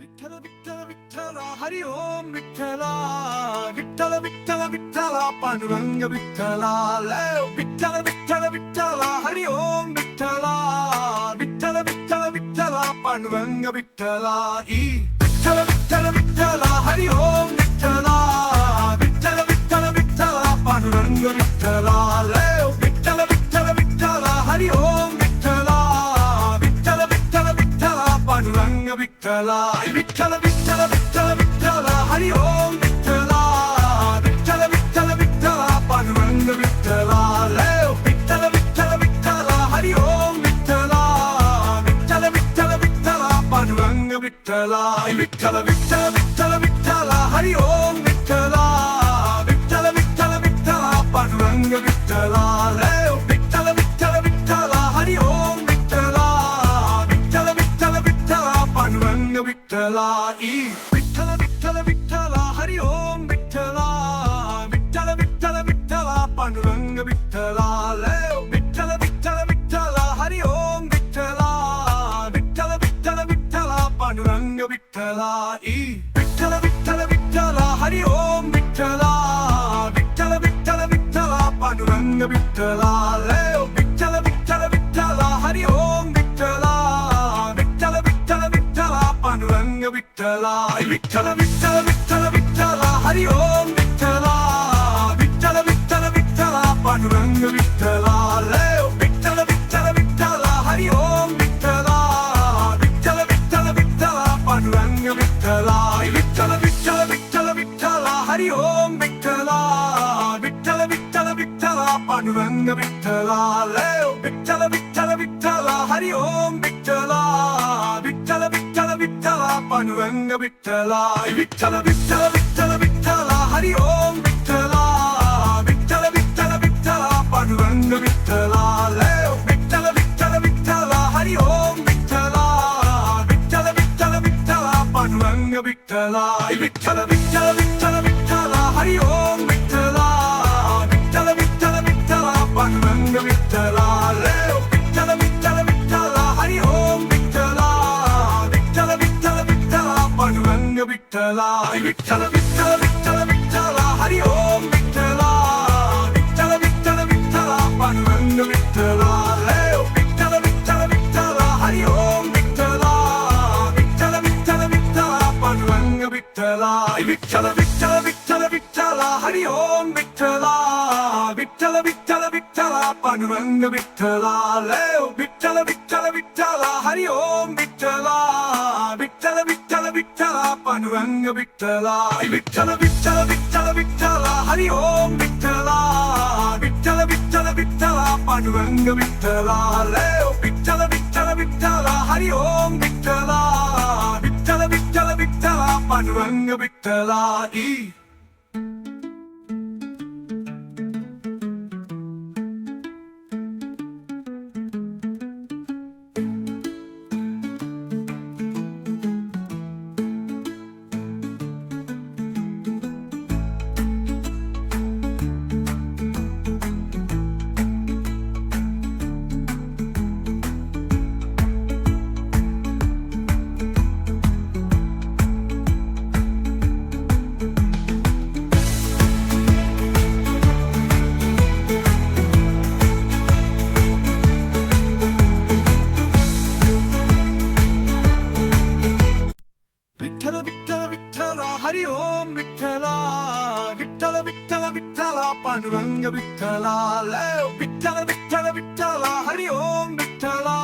Vitthal Vitthal Vitthal Hari Om Vitthala Vitthal Vitthal Vitthal Panduranga Vitthala Vitthal Vitthal Vitthal Hari Om Vitthala Vitthal Vitthal Vitthal Panduranga Vitthala Vitthal Vitthal Vitthal Hari Om Vitthala Vitthal Vitthal Vitthal Panduranga Vitthala Vitthal Vitthal Vitthal Hari Om Vitthala Vitthal Vitthal Vitthal Panduranga Vitthala Vitthal Vitthal Vitthal Vitthal Hari Om Vitthala Vitthal Vitthal Vitthal Panduranga Vitthala Vitthal Vitthal Vitthal Hari Om Vitthala Vitthal Vitthal Vitthal Panduranga Vitthala Vitthal Vitthal Vitthal Vitthal Hari Om Vitthala Vitthal Vitthal Vitthal Panduranga Vitthala Vitthal Vitthal Vitthal Hari Om Vitthala Vitthal Vitthal Vitthal Panduranga Vitthala Vitthal Vitthal Vitthal Hari Om Vitthala Vitthal Vitthal Vitthal Panduranga Vitthala Vitthal Vitthal Vitthal Hari Om Vitthala Vitthal Vitthal Vitthal Panduranga Vitthala Vitthal Vitthal Vitthal Hari Om Vitthala Vitthal Vitthal Vitthal Panduranga Vitthala Vitthal Vitthal Vitthal Hari Om Vitthala Vitthal Vitthal Vitthal Panduranga Vitthala Vitthal Vitthal Vitthal Vitthal Hari Om Vitthala Vitthal Vitthal Vitthal Panduranga Vitthala Vitthal Vitthal Vitthal Hari Om Vitthala Vitthal Vitthal Vitthal Panduranga Vitthala Vitthal Vitthal Vitthal Vitthal Hari Om Vitthala Vitthal Vitthal Vitthal Panduranga Vitthala Vitthal Vitthal Vitthal Hari Om Vitthala Vitthal Vitthal Vitthal Panduranga Vitthala Vitthal Vitthal Vitthal Vitthal Hari Om Vitthala Vitthal Vitthal Vitthal Panduranga Vitthala Vitthal Vitthal Vitthal Hari Om Vitthala Vitthal Vitthal Vitthal Panduranga Vitthala Vitthal Vitthal Vitthal Vitthal Hari Om Vitthala Vitthal Vitthal Vitthal Panduranga Vitthala Vitthal Vitthal Vitthal Hari Om Vitthala Vitthal Vitthal Vitthal Panduranga Vitthala Vitthal Vitthal Vitthal Vitthal Hari Om Vitthala Vitthal Vitthal Vitthal Panduranga Vitthala Vitthal Vitthal Vitthal Hari Om Vitthala Vitthal Vitthal Vitthal Panduranga Vitthala Vitthal Vitthal Vitthal Vitthal Hari Om Vitthala Vitthal Vitthal Vitthal Panduranga Vitthala Vitthal Vitthal Vitthal Hari Om Vitthala Vitthal Vitthal Vitthal Panduranga Vitthala Vitthal Vitthal Vitthal Vitthal Hari Om Vitthala Vitthal Vitthal Vitthal Panduranga Vitthala Vitthal Vitthal Vitthal Hari Om Vitthala Vitthal Vitthal Vitthal Panduranga Vitthala Vitthal Vitthal Vitthal Hari Om Vitthala Vitthal Vitthal Vitthal Panduranga Vitthala Vitthal Vitthal Vitthal Hari Om Vitthala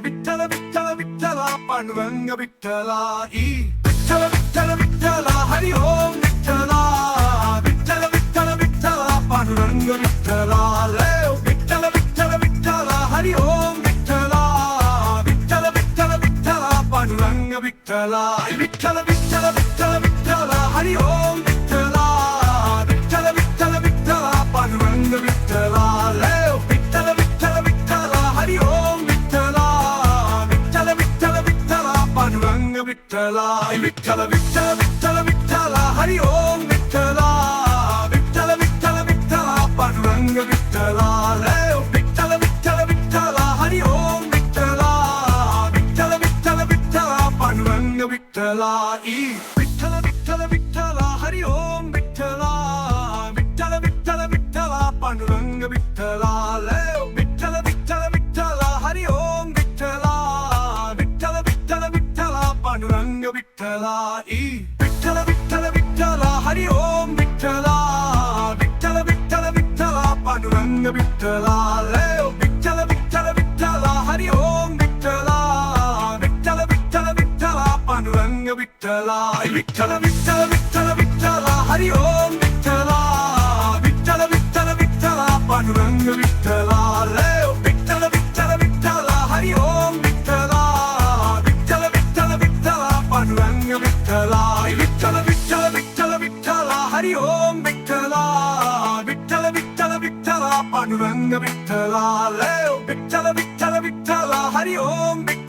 Vitthal Vitthal Vitthal Panduranga Vitthala Vitthal Vitthal Vitthal Hari Om Vitthala Vitthal Vitthal Vitthal Panduranga Vitthala Vitthal Vitthal Vitthal Hari Om Vitthala Vitthal Vitthal Vitthal Panduranga Vitthala Vitthal Vitthal Vitthal Vitthal Hari Om Vitthala Vitthal Vitthal Vitthal Panduranga Vitthala Vitthal Vitthal Vitthal Hari Om Vitthala Vitthal Vitthal Vitthal Panduranga Vitthala Vitthal Vitthal Vitthal Vitthal Hari Om Vitthala Vitthal Vitthal Vitthal Panduranga Vitthala Vitthal Vitthal Vitthal Hari Om Vitthala Vitthal Vitthal Vitthal Panduranga Vitthala Vitthal Vitthal Vitthala Hari Om Vitthala Vitthal Vitthal Vitthala Panduranga Vitthala Vitthal Vitthal Vitthala Hari Om Vitthala Vitthal Vitthal Vitthala Panduranga Vitthala Vitthal Vitthal Vitthala Hari Om Vitthala Vitthal Vitthal Vitthala Panduranga Vitthala Vitthal Vitthal Vitthala Hari Om Vitthala Vitthal Vitthal Vitthala Panduranga Vitthala Vitthal Vitthal Vitthal Vitthala Hari Om Vitthala Vitthal Vitthal Vitthala Panduranga Vitthala Vitthal Vitthal Vitthala Hari Om Vitthala Vitthal Vitthal Vitthala Panduranga Vitthala Vitthal Vitthal Vitthal Vitthala Hari Om Vitthala Vitthal Vitthal Vitthala Panduranga Vitthala Vitthal Vitthal Vitthala Hari Om Vitthala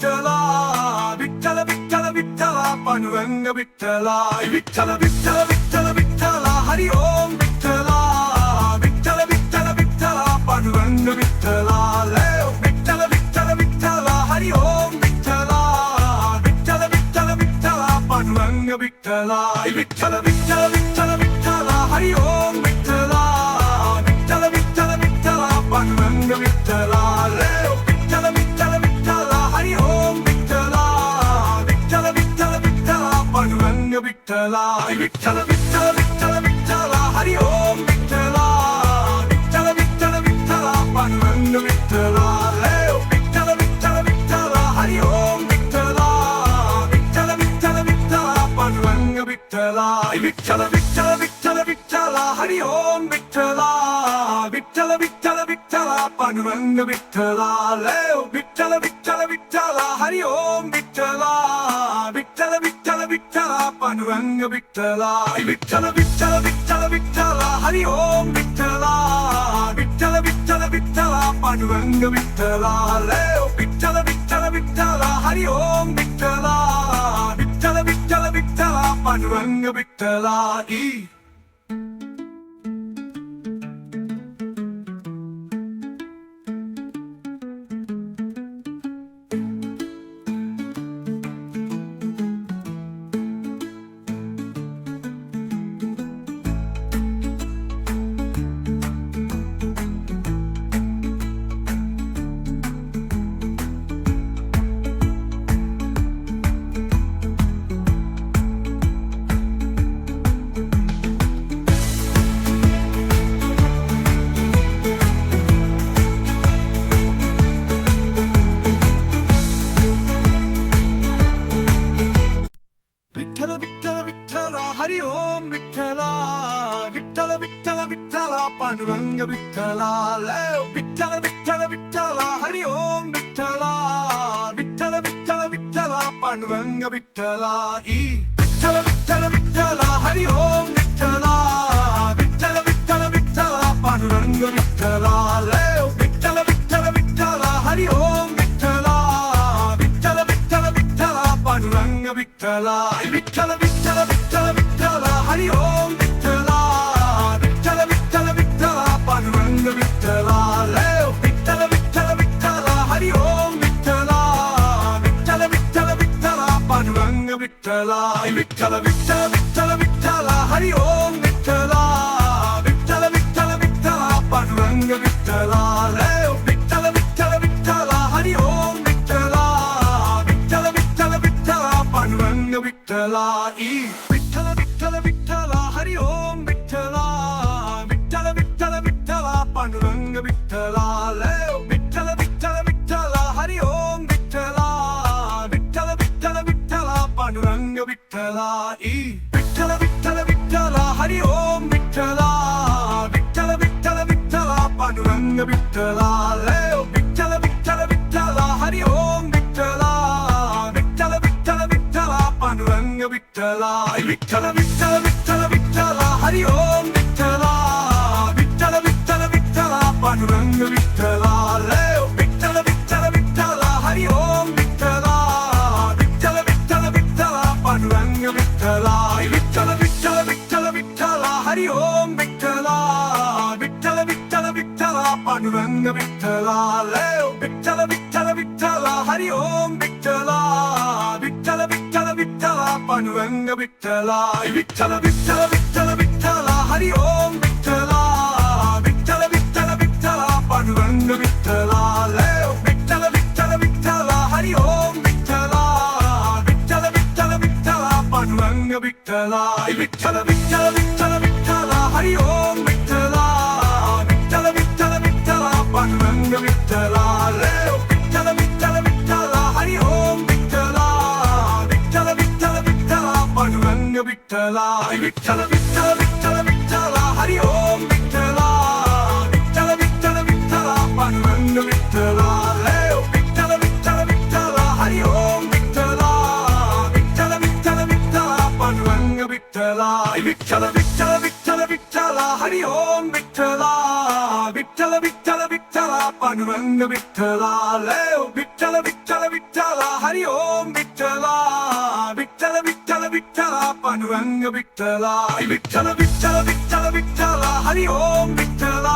Vitthal Vitthal Vitthala Panduranga Vitthala Vitthal Vitthal Vitthal Vitthala Hari Om Vitthala Vitthal Vitthal Vitthala Panduranga Vitthala Vitthal Vitthal Vitthala Hari Om Vitthala Vitthal Vitthal Vitthala Panduranga Vitthala Vitthal Vitthal Vitthal Vitthala Hari Om Vitthala Vitthal Vitthal Vitthala Panduranga Vitthala Vitthal Vitthal Vitthala Hari Om Vitthala Vitthal Vitthal Vitthala Panduranga Vitthala Vitthal Vitthal Vitthal Vitthala Hari Om Vitthala Vitthal Vitthal Vitthala Panduranga Vitthala Vitthal Vitthal Vitthala Hari Om Vitthala Vitthal Vitthal Vitthala Panduranga Vitthala Vitthal Vitthal Vitthal Vitthala Hari Om Vitthala Vitthal Vitthal Vitthala Panduranga Vitthala Vitthal Vitthal Vitthala Hari Om Vitthala Vitthal Vitthal Vitthala Panduranga Vitthala Vitthal Vitthal Vitthal Vitthala Hari Om Vitthala Vitthal Vitthal Vitthala Panduranga Vitthala Vitthal Vitthal Vitthala Hari Om Vitthala Vitthal Vitthal Vitthala Panduranga Vitthala Vitthal Vitthal Vitthala Hari Om Vitthala Vitthal Vitthal Vitthala Panduranga Vitthala Vitthal Vitthal Vitthala Hari Om Vitthala Vitthal Vitthal Vitthala Panduranga Vitthala Vitthal Vitthal Vitthala Hari Om Vitthala Vitthal Vitthal Vitthala Panduranga Vitthala Vitthal Vitthal Vitthala Hari Om Vitthala Vitthal Vitthal Vitthala Panduranga Vitthala Vitthal Vitthal Vitthal Vitthala Hari Om Vitthala Vitthal Vitthal Vitthala Panduranga Vitthala Vitthal Vitthal Vitthala Hari Om Vitthala Vitthal Vitthal Vitthala Panduranga Vitthala Vitthal Vitthal Vitthal Vitthala Hari Om Vitthala Vitthal Vitthal Vitthala Panduranga Vitthala Vitthal Vitthal Vitthala Hari Om Vitthala Vitthal Vitthal Vitthala Panduranga Vitthala Vitthal Vitthal Vitthala Hari Om Vitthala Vitthal Vitthal Vitthala Panduranga Vitthala Vitthal Vitthal Vitthala Hari Om Vitthala Vitthal Vitthal Vitthala Panduranga Vitthala Vitthal Vitthal Vitthala Hari Om Vitthala Vitthal Vitthal Vitthala Panduranga Vitthala Vitthal Vitthal Vitthala Hari Om Vitthala Vitthal Vitthal Vitthala Panduranga Vitthala Vitthal Vitthal Vitthal Vitthala Hari Om Vitthala Vitthal Vitthal Vitthala Panduranga Vitthala Vitthal Vitthal Vitthala Hari Om Vitthala Vitthal Vitthal Vitthala Panduranga Vitthala Vitthal Vitthal Vitthal Vitthala Hari Om Vitthala Vitthal Vitthal Vitthala Panduranga Vitthala Vitthal Vitthal Vitthala Hari Om Vitthala Vitthal Vitthal Vitthala Panduranga Vitthala Vitthal Vitthal Vitthal Vitthala Hari Om Vitthala Vitthal Vitthal Vitthala Panduranga Vitthala Vitthal Vitthal Vitthala Hari Om Vitthala Vitthal Vitthal Vitthala Panduranga Vitthala Vitthal Vitthal Vitthal Vitthala Hari Om Vitthala Vitthal Vitthal Vitthala Panduranga Vitthala Vitthal Vitthal Vitthala Hari Om Vitthala Vitthal Vitthal Vitthala Panduranga Vitthala Vitthal Vitthal Vitthal Vitthala Hari Om Vitthala Vitthal Vitthal Vitthala Panduranga Vitthala Vitthal Vitthal Vitthala Hari Om Vitthala Vitthal Vitthal Vitthala Panduranga Vitthala Vitthal Vitthal Vitthal Vitthala Hari Om Vitthala Vitthal Vitthal Vitthala Panduranga Vitthala Vitthal Vitthal Vitthala Hari Om Vitthala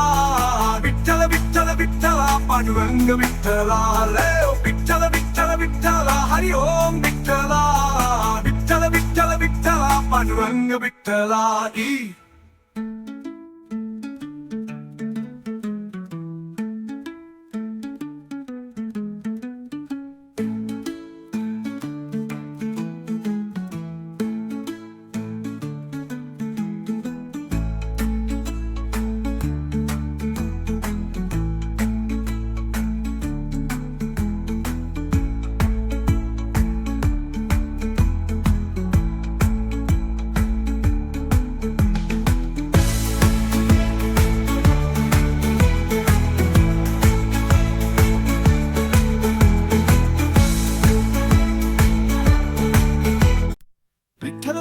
Vitthal Vitthal Vitthala Panduranga Vitthala Vitthal Vitthal Vitthal Vitthala Hari Om Vitthala Vitthal Vitthal Vitthala Panduranga Vitthala Vitthal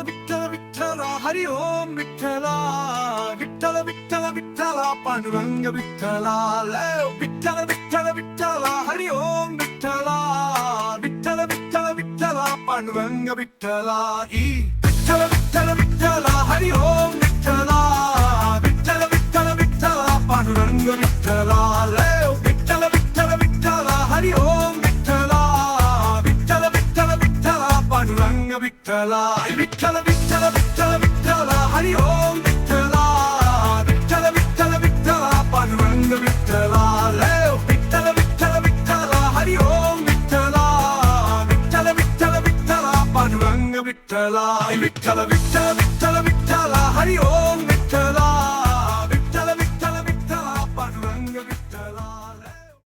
Vitthal Vitthala Hari Om Vitthala Vitthal Vitthal Vitthala Panduranga Vitthala Vitthal Vitthal Vitthala Hari Om Vitthala Vitthal Vitthal Vitthala Panduranga Vitthala Vitthal Vitthal Vitthala Hari Om Vitthala Vitthal Vitthal Vitthala Panduranga Vitthala Vitthal Vitthal Vitthala Hari Om Vitthala Vitthal Vitthal Vitthala Panduranga Vitthala Vitthal Vitthal Vitthala Hari Om Vitthala Vitthal Vitthal Vitthala Panduranga Vitthala Vitthal Vitthal Vitthal Vitthala Hari Om Vitthala Vitthal Vitthal Vitthala Panduranga Vitthala Vitthal Vitthal Vitthala Hari Om Vitthala Vitthal Vitthal Vitthala Panduranga Vitthala Vitthal Vitthal Vitthal Vitthala Hari Om